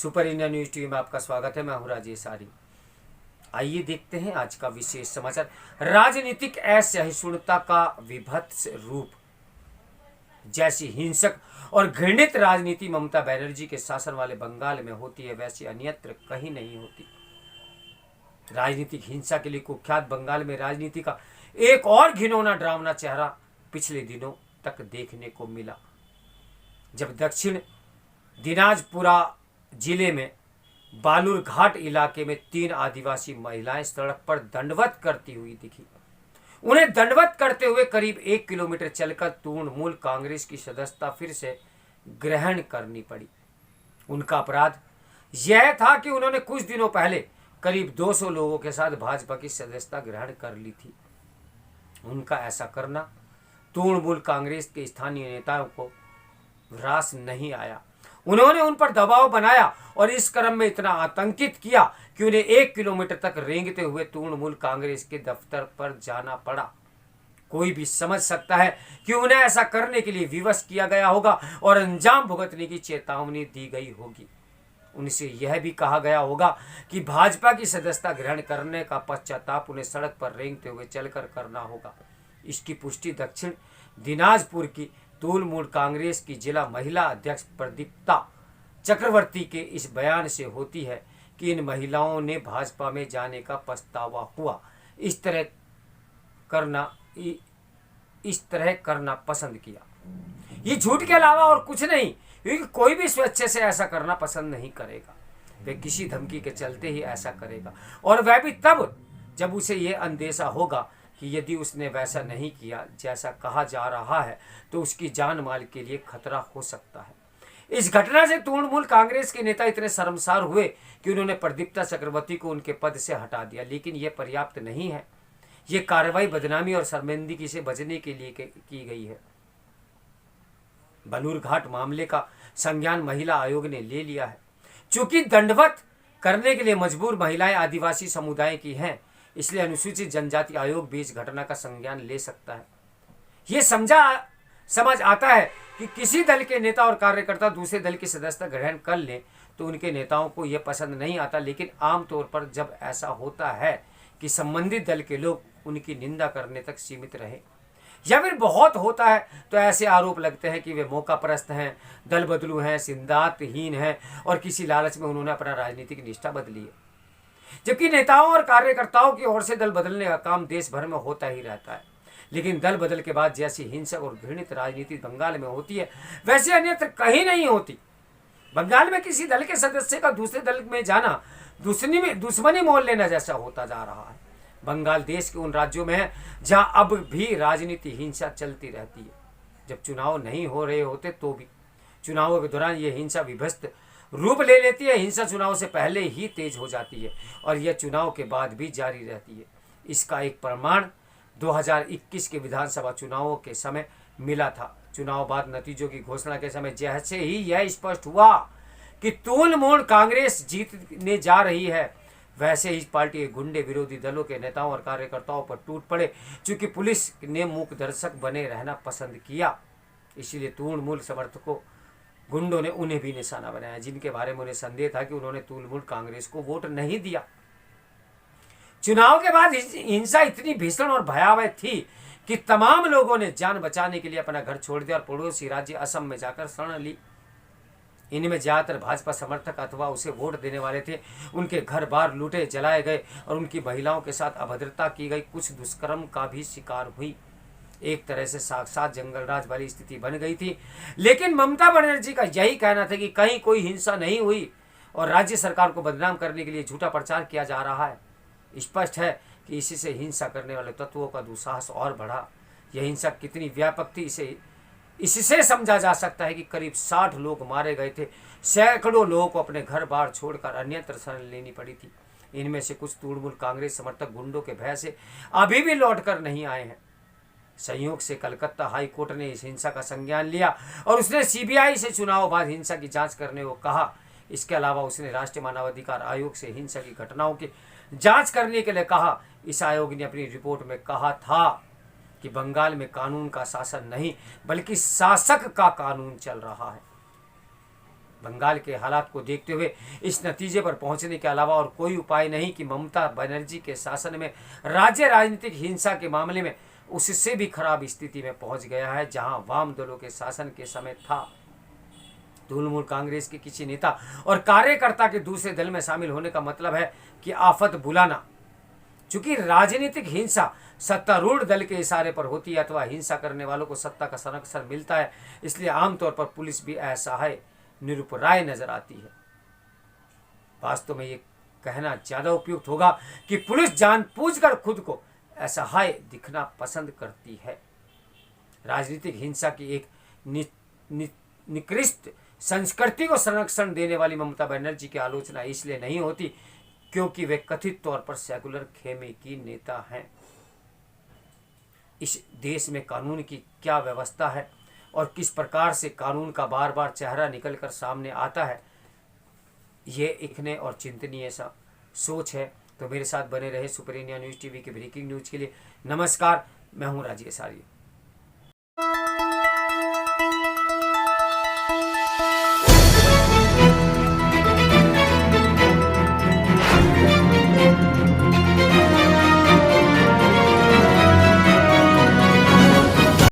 Super India news TV में आपका स्वागत है। मैं हूं राजेश आर्य। आइए देखते हैं आज का विशेष समाचार। राजनीतिक असहिष्णुता का विभत्स रूप। जैसी हिंसक और घृणित राजनीति ममता बनर्जी के शासन वाले बंगाल में होती है, वैसी अन्यत्र कहीं नहीं होती। राजनीतिक हिंसा के लिए कुख्यात बंगाल में राजनीति का एक और घिनौना डरावना चेहरा पिछले दिनों तक देखने को मिला, जब दक्षिण दिनाजपुरा जिले में बालूरघाट इलाके में 3 आदिवासी महिलाएं सड़क पर दंडवत करती हुई दिखी। उन्हें दंडवत करते हुए करीब 1 किलोमीटर चलकर तृणमूल कांग्रेस की सदस्यता फिर से ग्रहण करनी पड़ी। उनका अपराध यह था कि उन्होंने कुछ दिनों पहले करीब 200 लोगों के साथ भाजपा की सदस्यता ग्रहण कर ली थी। उनका ऐसा करना तृणमूल कांग्रेस के स्थानीय नेताओं को रास नहीं आया। उन्होंने उन पर दबाव बनाया और इस क्रम में इतना आतंकित किया कि उन्हें 1 किलोमीटर तक रेंगते हुए तृणमूल कांग्रेस के दफ्तर पर जाना पड़ा। कोई भी समझ सकता है कि उन्हें ऐसा करने के लिए विवश किया गया होगा और अंजाम भुगतने की चेतावनी दी गई होगी। उनसे यह भी कहा गया होगा कि भाजपा की सदस्यता ग्रहण करने का पश्चाताप उन्हें सड़क पर रेंगते हुए चलकर करना होगा। इसकी पुष्टि दक्षिण दिनाजपुर की तृणमूल कांग्रेस की जिला महिला अध्यक्ष प्रदीप्ता चक्रवर्ती के इस बयान से होती है कि इन महिलाओं ने भाजपा में जाने का पछतावा हुआ। इस तरह करना पसंद किया। ये झूठ के अलावा और कुछ नहीं, क्योंकि कोई भी स्वेच्छा से ऐसा करना पसंद नहीं करेगा। वे किसी धमकी के चलते ही ऐसा करेगा, और वह भी तब जब उसे यह अंदेशा होगा कि यदि उसने वैसा नहीं किया जैसा कहा जा रहा है तो उसकी जान माल के लिए खतरा हो सकता है। इस घटना से तृणमूल कांग्रेस के नेता इतने शर्मसार हुए कि उन्होंने प्रदीप्ता चक्रवर्ती को उनके पद से हटा दिया। लेकिन यह पर्याप्त नहीं है। ये कार्रवाई बदनामी और शर्मिंदगी से बचने के लिए की गई है। बालूरघाट मामले का संज्ञान महिला आयोग ने ले लिया है। चूंकि दंडवत करने के लिए मजबूर महिलाएं आदिवासी समुदाय की हैं, इसलिए अनुसूचित जनजाति आयोग भी इस घटना का संज्ञान ले सकता है। ये समझ आता है कि किसी दल के नेता और कार्यकर्ता दूसरे दल की सदस्यता ग्रहण कर लें तो उनके नेताओं को यह पसंद नहीं आता। लेकिन आमतौर पर जब ऐसा होता है कि संबंधित दल के लोग उनकी निंदा करने तक सीमित रहे, या फिर बहुत होता है तो ऐसे आरोप लगते हैं कि वे मौकापरस्त हैं, दल बदलू हैं, सिद्धांतहीन हैं और किसी लालच में उन्होंने अपना राजनीतिक निष्ठा बदली है। जबकि नेताओं और कार्यकर्ताओं की ओर से दल बदलने का काम देश भर में होता ही रहता है। लेकिन दल बदल के बाद जैसी हिंसक और घृणित राजनीति बंगाल में होती है, वैसे अन्यत्र कहीं नहीं होती। बंगाल में किसी दल के सदस्य का दूसरे दल में जाना दुश्मनी मोल लेना जैसा होता जा रहा है। बंगाल देश के उन राज्यों में है जहां अब भी राजनीति हिंसा चलती रहती है। जब चुनाव नहीं हो रहे होते तो भी चुनावों के दौरान ये हिंसा विभत्स रूप ले लेती है। हिंसा चुनाव से पहले ही तेज हो जाती है और यह चुनाव के बाद भी जारी रहती है। इसका एक प्रमाण 2021 के विधानसभा चुनावों के समय मिला था। चुनाव बाद नतीजों की घोषणा के समय जैसे ही यह स्पष्ट हुआ कि तृणमूल कांग्रेस जीतने जा रही है, वैसे ही पार्टी के गुंडे विरोधी दलों के नेताओं और कार्यकर्ताओं पर टूट पड़े। चूंकि पुलिस ने मूक दर्शक बने रहना पसंद किया, इसलिए तृणमूल समर्थकों गुंडों ने उन्हें भी निशाना बनाया, जिनके बारे में उन्हें संदेह था कि उन्होंने तृणमूल कांग्रेस को वोट नहीं दिया। चुनाव के बाद हिंसा इतनी भीषण और भयावह थी कि तमाम लोगों ने जान बचाने के लिए अपना घर छोड़ दिया और पड़ोसी राज्य असम में जाकर शरण ली। इनमें ज्यादातर भाजपा समर्थक अथवा उसे वोट देने वाले थे। उनके घर बार लूटे, जलाए गए और उनकी महिलाओं के साथ अभद्रता की गई। कुछ दुष्कर्म का भी शिकार हुई। एक तरह से साक्षात जंगल राज वाली स्थिति बन गई थी। लेकिन ममता बनर्जी का यही कहना था कि कहीं कोई हिंसा नहीं हुई और राज्य सरकार को बदनाम करने के लिए झूठा प्रचार किया जा रहा है। स्पष्ट है कि इसी से हिंसा करने वाले तत्वों का दुस्साहस और बढ़ा। यह हिंसा कितनी व्यापक थी इससे समझा जा सकता है कि करीब 60 लोग मारे गए थे। सैकड़ों लोगों को अपने घर बार छोड़कर अन्यत्र शरण लेनी पड़ी थी। इनमें से कुछ तृणमूल कांग्रेस समर्थक गुंडों के भय से अभी भी लौटकर नहीं आए हैं। संयोग से कलकत्ता हाई कोर्ट ने इस हिंसा का संज्ञान लिया और उसने सीबीआई से चुनाव बाद हिंसा की जांच करने को कहा। इसके अलावा उसने राष्ट्रीय मानवाधिकार आयोग से हिंसा की घटनाओं की जांच करने के लिए कहा। इस आयोग ने अपनी रिपोर्ट में कहा था कि बंगाल में कानून का शासन नहीं बल्कि शासक का कानून चल रहा है। बंगाल के हालात को देखते हुए इस नतीजे पर पहुंचने के अलावा और कोई उपाय नहीं कि ममता बनर्जी के शासन में राज्य राजनीतिक हिंसा के मामले में उससे भी खराब स्थिति में पहुंच गया है। जहां वाम दलों के शासन के समय था, तृणमूल कांग्रेस के किसी नेता और कार्यकर्ता के दूसरे दल में शामिल होने का मतलब है कि आफत बुलाना। चूंकि राजनीतिक हिंसा सत्तारूढ़ दल के इशारे पर होती है अथवा हिंसा करने वालों को सत्ता का संरक्षण मिलता है, इसलिए आमतौर पर पुलिस भी असहाय निरुपराय नजर आती है। वास्तव में ये कहना ज्यादा उपयुक्त होगा कि पुलिस जानबूझकर खुद को असहाय दिखना पसंद करती है। राजनीतिक हिंसा की एक निकृष्ट संस्कृति को संरक्षण देने वाली ममता बनर्जी की आलोचना इसलिए नहीं होती क्योंकि वे कथित तौर पर सेकुलर खेमे की नेता हैं। इस देश में कानून की क्या व्यवस्था है और किस प्रकार से कानून का बार बार चेहरा निकलकर सामने आता है, ये इखने और चिंतनीय सा सोच है। तो मेरे साथ बने रहे सुपर इंडिया न्यूज़ टीवी के ब्रेकिंग न्यूज़ के लिए। नमस्कार, मैं हूँ राजेश आर्य।